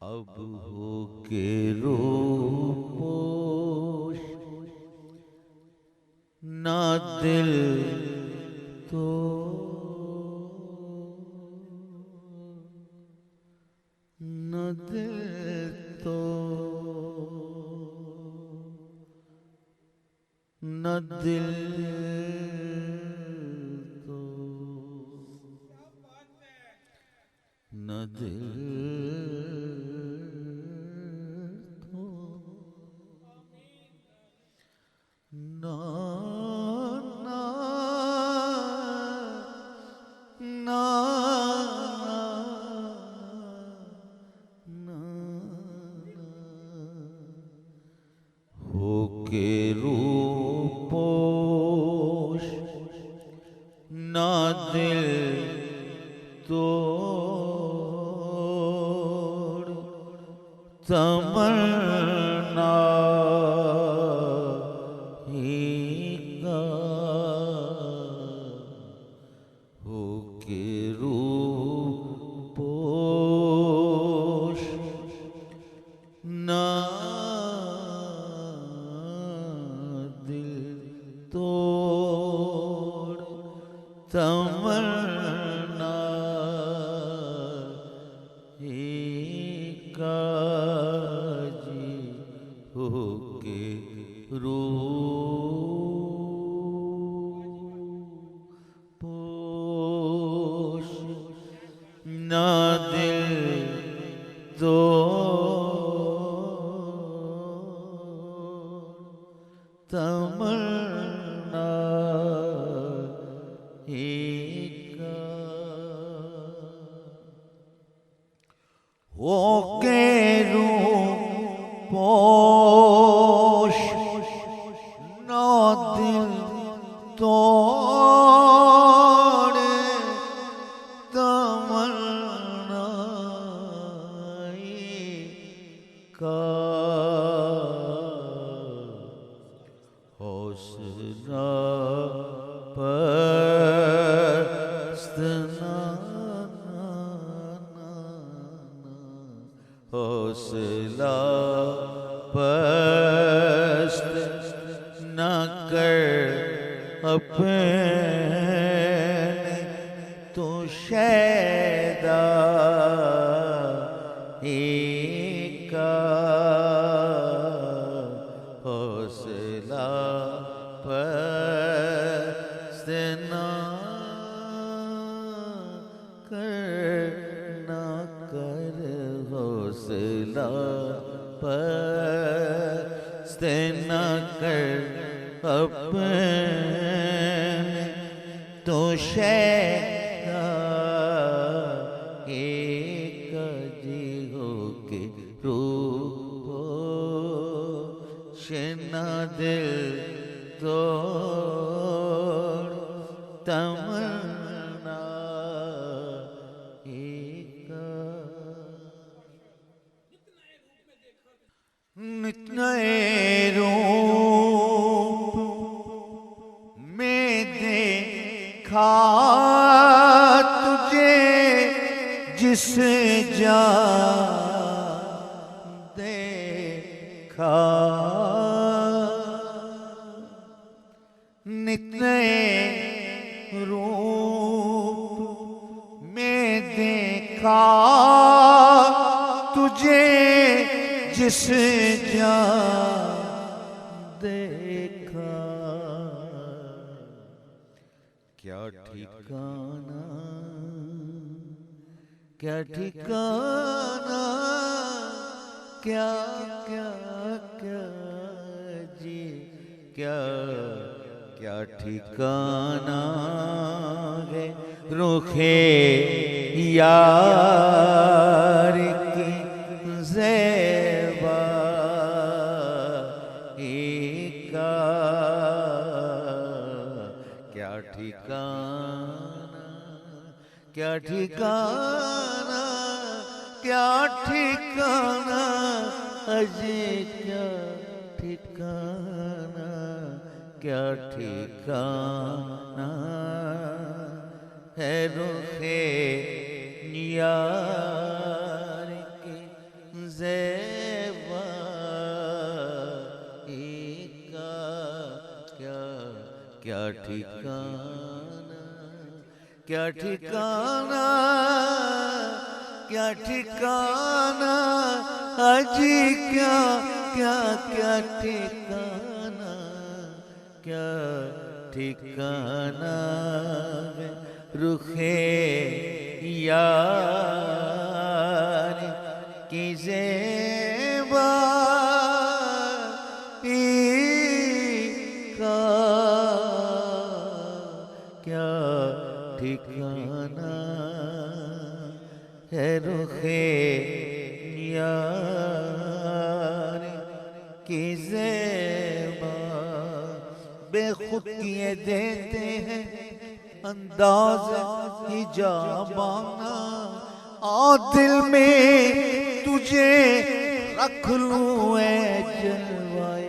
अब हो के रूपोश ना दिल तो न दिल तो न दिल तो न दिल तो ना ना ना हो के रूपोश ना दिल तोड़ तमन्ना ही का हो के रूपोश ना दिल तोड़ तमन्ना एकाजी होके रूपोश ना दिल तोड़ तमन्ना होके रूपोश ना दिल तोड़े तमन्ना का हौसला पस्त हौसला पस्त न कर अपने तो शैदा का हौसला पस्त न कर हौसला पस्त न कर अपने तो शैदा एक जी हो के रूपोश ना दिल तोड़ तमन्ना नित नए रूप में देखा तुझे जिस जा देखा, नित नए रूप में देखा तुझे जिस जा देखा। क्या ठिकाना, क्या ठिकाना, क्या क्या क्या जी, क्या क्या ठिकाना है रुखे यार की ज़ेबा का। क्या ठिकाना, क्या ठिकाना, क्या ठिकाना, अजी क्या ठिकाना, क्या ठिकाना है रुखे यार की ज़ेबा का। क्या क्या ठिकाना, क्या ठिकाना, क्या ठिकाना, अजी क्या क्या क्या ठिकाना, क्या ठिकाना रुखे यार की ज़ेबा का। क्या ठिकाना है रुखे यार की ज़ेबा। बेखुद किए देते हैं अंदाज़ हिजाबाना, और दिल में तुझे रख लूं ऐ जलवाए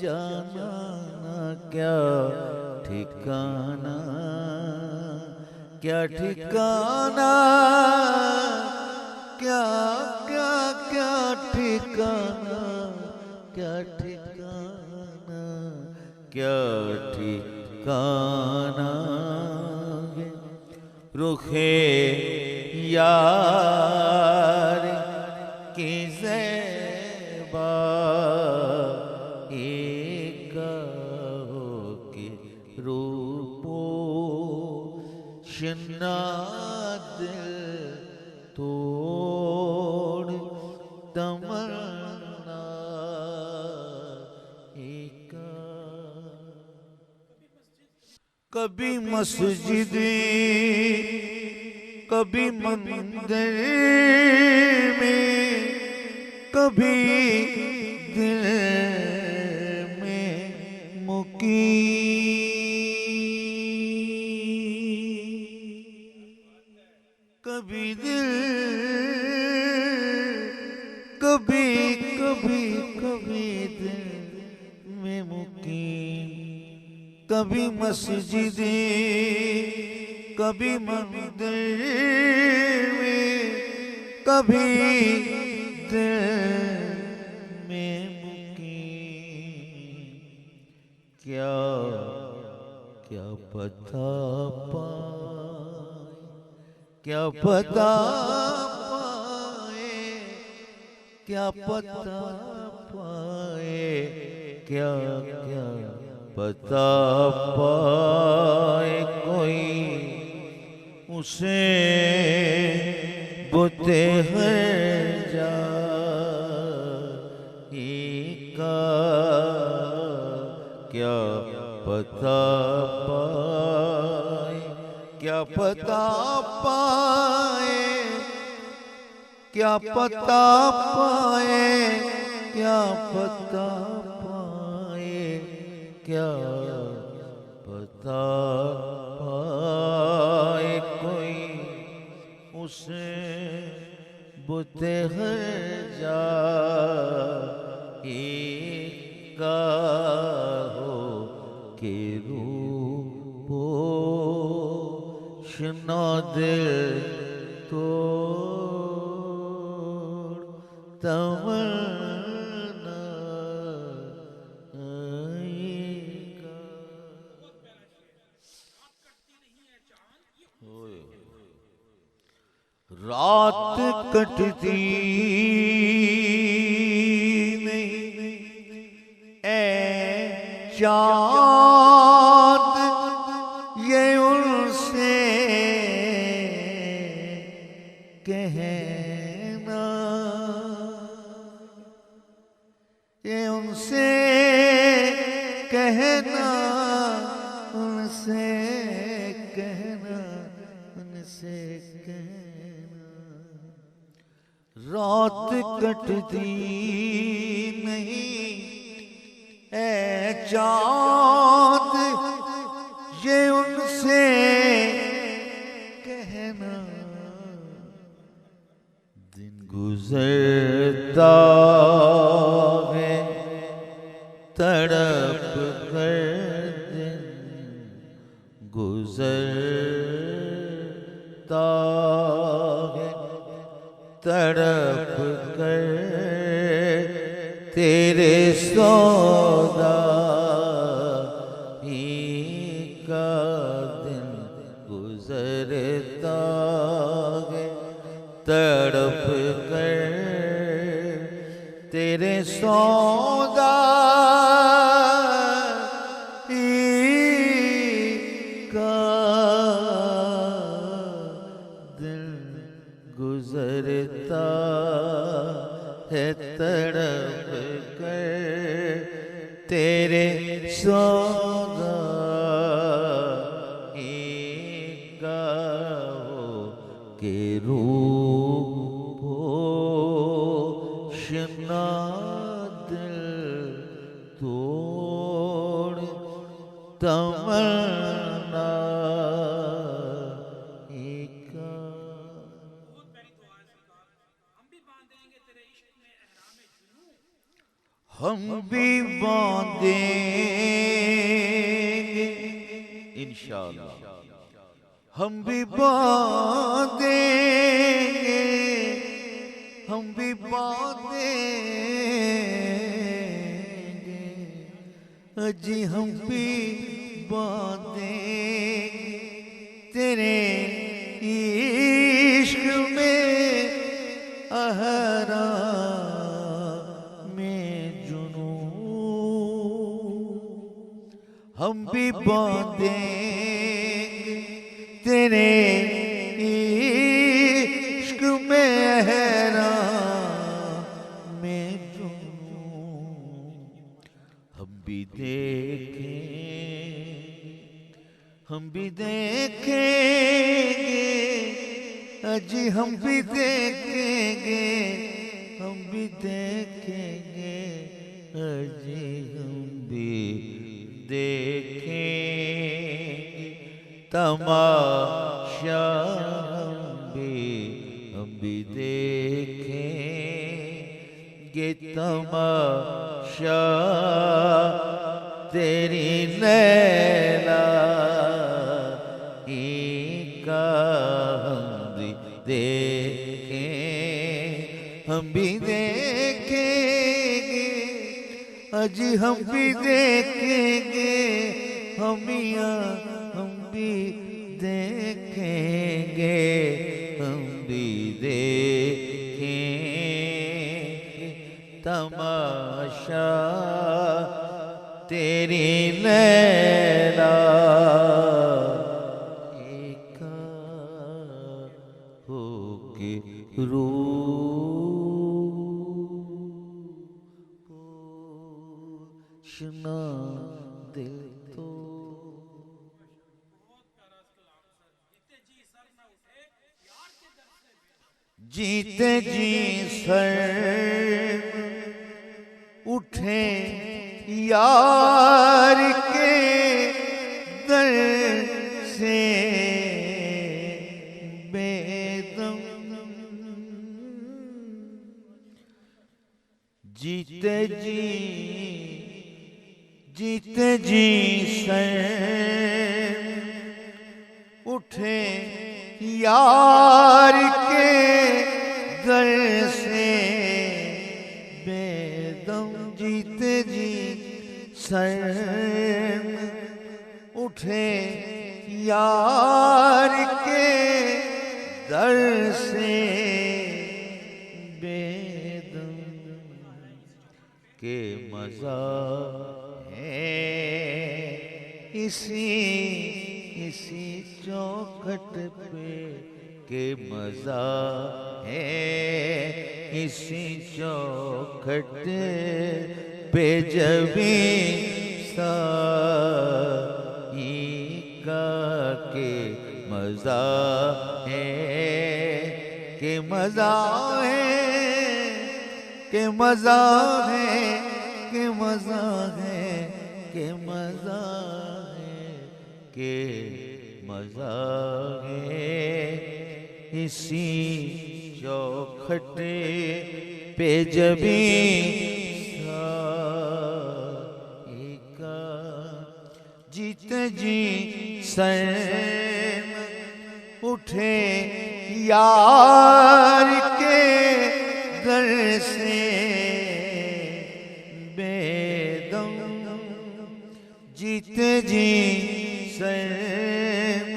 जाना। क्या ठिकाना, क्या ठिकाना, क्या क्या क्या ठिकाना, क्या ठिकाना, क्या ठिकाना रुखे यार की ज़ेबा के रूपो शिना दिल तोड़ तमन्ना एका। कभी मस्जिद, कभी मंदिर में, कभी दिल में मुकीम। कभी दिल, कभी कभी कभी दिल में मुकीम। कभी मस्जिद, कभी मंदिर में, कभी दिल में मुकीम। क्या क्या पता पाए, क्या पता पाए, क्या पता पाए, क्या क्या पता पाए कोई उसे बुते हर जा का। क्या पता पाए, क्या पता पाए, क्या पता पाए, क्या पता पाए, क्या पता पाए कोई उसे बुते हर जा का हो के रूपो शना दिल तो तमन्ना आएगा। रात कटती नहीं ऐ चाँद ये उनसे कहना, ये उनसे कहना, उनसे कहना, उनसे कहना। रात कटती नहीं ऐ चाँद ये उनसे कहना। दिन गुजरता है तड़प कर, दिन गुजरता है तड़प कर, तेरे सौदा ही का दिन गुजरता है तड़प कर, तेरे सौदा का दिन गुजरता है तड़प कर, तेरे सौदा का हो के रूप होशना दिल तोड़ तमन्ना का। हम भी बांधेंगे इंशाअल्लाह, हम भी बांधेंगे, हम भी बांधेंगे, अजी हम भी बांधेंगे तेरे इश्क में अहरा हम भी बांधेंगे तेरे इश्क में अहरा में जुनून। हम भी देखेंगे, हम भी देखेंगे, अजी हम भी देखेंगे, हम भी देखेंगे, अजी हम भी देखेंगे तमाशा, हम भी देखेंगे तमाशा, तेरी नैना का हम भी देखें, हम भी देखेंगे, अजी हम भी देखेंगे, हम भी देखेंगे, हम भी देखेंगे तमाशा, तेरी नैना का होके रोशना दिल तो। जीते जी सर उठे यार के दर से बेदम, जीते जी सर उठे यार के दर से शर्म उठे यार के दर से बेदम के मजा है इसी चौखट पे के मजा है इसी चौखट पे जबी साई का के मजा है के मजा है के मजा है के मजा है के मजा है के मजा है इसी चौखट पे जबी जीते जी शर्म उठे यार के दर से बेदम जीते जी शर्म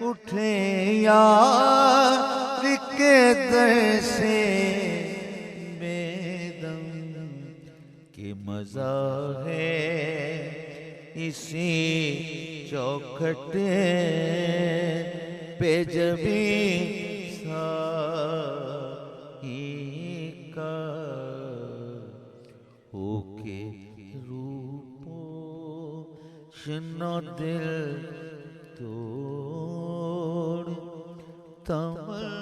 उठे यार के दर से बेदम के मजा है इसी चौखट पे जबी साई का होके रूपों दिल तोड़ तमन्ना